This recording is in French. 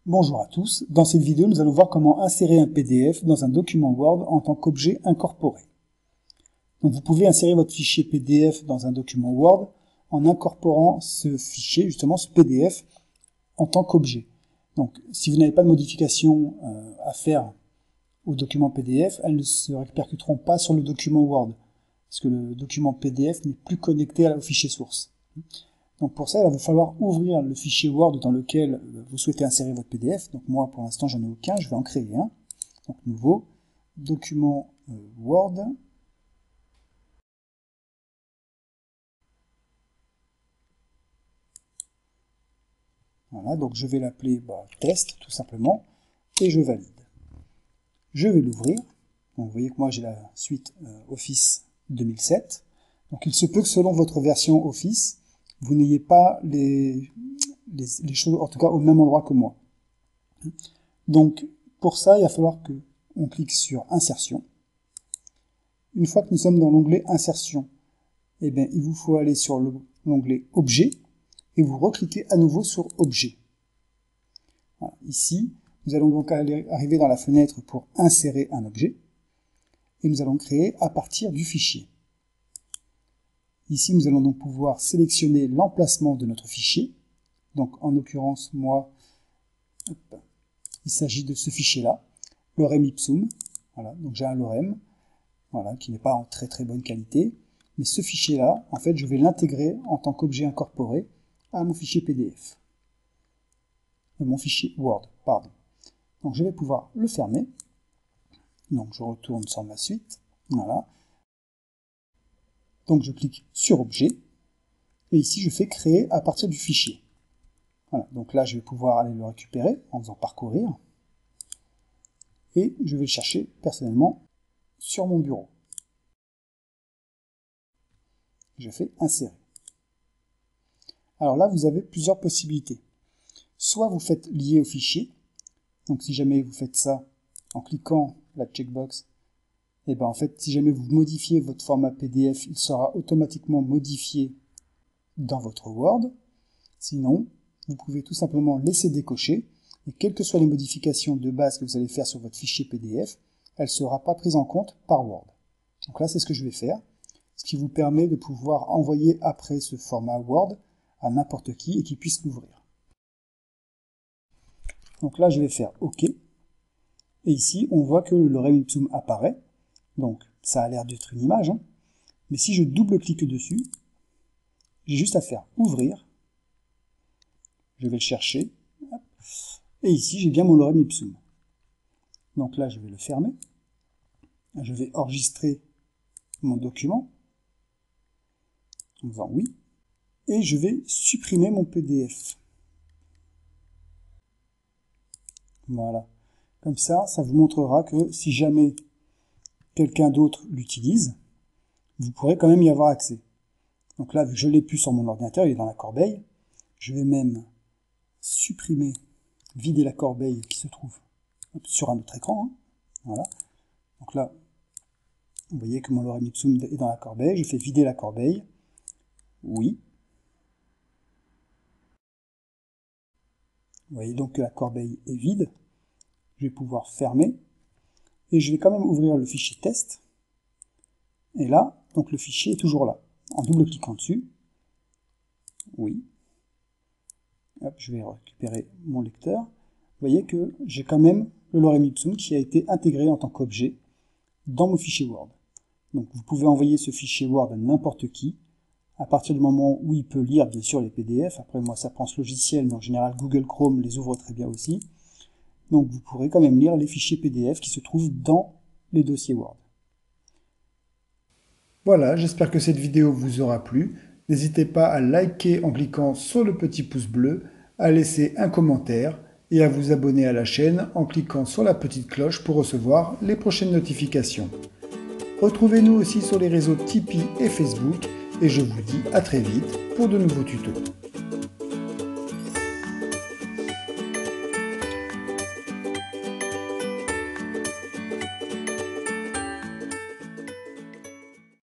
Bonjour à tous, dans cette vidéo nous allons voir comment insérer un PDF dans un document Word en tant qu'objet incorporé. Donc vous pouvez insérer votre fichier PDF dans un document Word en incorporant ce fichier, justement ce PDF, en tant qu'objet. Donc si vous n'avez pas de modification à faire au document PDF, elles ne se répercuteront pas sur le document Word, parce que le document PDF n'est plus connecté au fichier source. Donc pour ça, il va vous falloir ouvrir le fichier Word dans lequel vous souhaitez insérer votre PDF. Donc moi, pour l'instant, j'en ai aucun, je vais en créer un. Donc nouveau, document Word. Voilà, donc je vais l'appeler test, tout simplement, et je valide. Je vais l'ouvrir. Donc vous voyez que moi, j'ai la suite Office 2007. Donc il se peut que selon votre version Office, vous n'ayez pas les choses, en tout cas, au même endroit que moi. Donc, pour ça, il va falloir qu'on clique sur Insertion. Une fois que nous sommes dans l'onglet Insertion, eh bien, il vous faut aller sur l'onglet Objet et vous recliquez à nouveau sur Objet. Voilà. Ici, nous allons donc arriver dans la fenêtre pour insérer un objet et nous allons créer à partir du fichier. Ici, nous allons donc pouvoir sélectionner l'emplacement de notre fichier. Donc, en l'occurrence, moi, il s'agit de ce fichier-là, lorem ipsum. Voilà, donc j'ai un lorem, voilà, qui n'est pas en très très bonne qualité. Mais ce fichier-là, en fait, je vais l'intégrer en tant qu'objet incorporé à mon fichier PDF. Mon fichier Word, pardon. Donc, je vais pouvoir le fermer. Donc, je retourne sur ma suite. Voilà. Donc je clique sur Objet, et ici je fais créer à partir du fichier. Voilà, donc là je vais pouvoir aller le récupérer en faisant parcourir, et je vais le chercher personnellement sur mon bureau. Je fais insérer. Alors là vous avez plusieurs possibilités. Soit vous faites lier au fichier, donc si jamais vous faites ça en cliquant la checkbox, et bien en fait, si jamais vous modifiez votre format PDF, il sera automatiquement modifié dans votre Word. Sinon, vous pouvez tout simplement laisser décocher, et quelles que soient les modifications de base que vous allez faire sur votre fichier PDF, elle ne sera pas prise en compte par Word. Donc là, c'est ce que je vais faire, ce qui vous permet de pouvoir envoyer après ce format Word à n'importe qui et qui puisse l'ouvrir. Donc là, je vais faire OK. Et ici, on voit que le lorem ipsum apparaît. Donc, ça a l'air d'être une image, hein. Mais si je double-clique dessus, j'ai juste à faire ouvrir. Je vais le chercher. Et ici, j'ai bien mon lorem ipsum. Donc là, je vais le fermer. Je vais enregistrer mon document en disant oui. Et je vais supprimer mon PDF. Voilà. Comme ça vous montrera que si jamais quelqu'un d'autre l'utilise, vous pourrez quand même y avoir accès. Donc là, vu que je ne l'ai plus sur mon ordinateur, il est dans la corbeille, je vais même supprimer, vider la corbeille qui se trouve sur un autre écran. Hein. Voilà. Donc là, vous voyez que mon lorem ipsum est dans la corbeille, je fais vider la corbeille. Oui. Vous voyez donc que la corbeille est vide. Je vais pouvoir fermer. Et je vais quand même ouvrir le fichier test. Et là, donc le fichier est toujours là. En double-cliquant dessus, oui. Hop, je vais récupérer mon lecteur. Vous voyez que j'ai quand même le lorem ipsum qui a été intégré en tant qu'objet dans mon fichier Word. Donc vous pouvez envoyer ce fichier Word à n'importe qui, à partir du moment où il peut lire bien sûr les PDF. Après moi ça prend ce logiciel, mais en général Google Chrome les ouvre très bien aussi. Donc vous pourrez quand même lire les fichiers PDF qui se trouvent dans les dossiers Word. Voilà, j'espère que cette vidéo vous aura plu. N'hésitez pas à liker en cliquant sur le petit pouce bleu, à laisser un commentaire et à vous abonner à la chaîne en cliquant sur la petite cloche pour recevoir les prochaines notifications. Retrouvez-nous aussi sur les réseaux Tipeee et Facebook et je vous dis à très vite pour de nouveaux tutos.